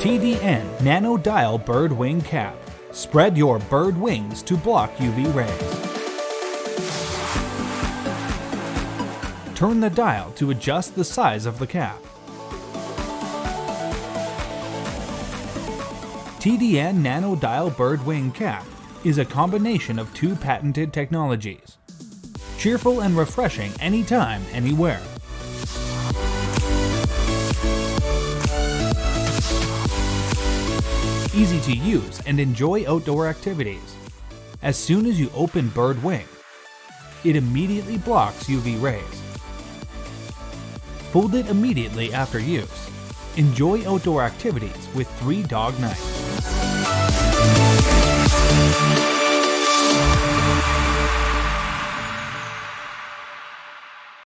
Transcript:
TDN Nano Dial Bird Wing Cap. Spread your bird wings to block UV rays. Turn the dial to adjust the size of the cap. TDN Nano Dial Bird Wing Cap is a combination of two patented technologies. Cheerful and refreshing anytime, anywhere. Easy to use and enjoy outdoor activities. As soon as you open bird wing, it immediately blocks UV rays. Fold it immediately after use. Enjoy outdoor activities with 3 dog nights.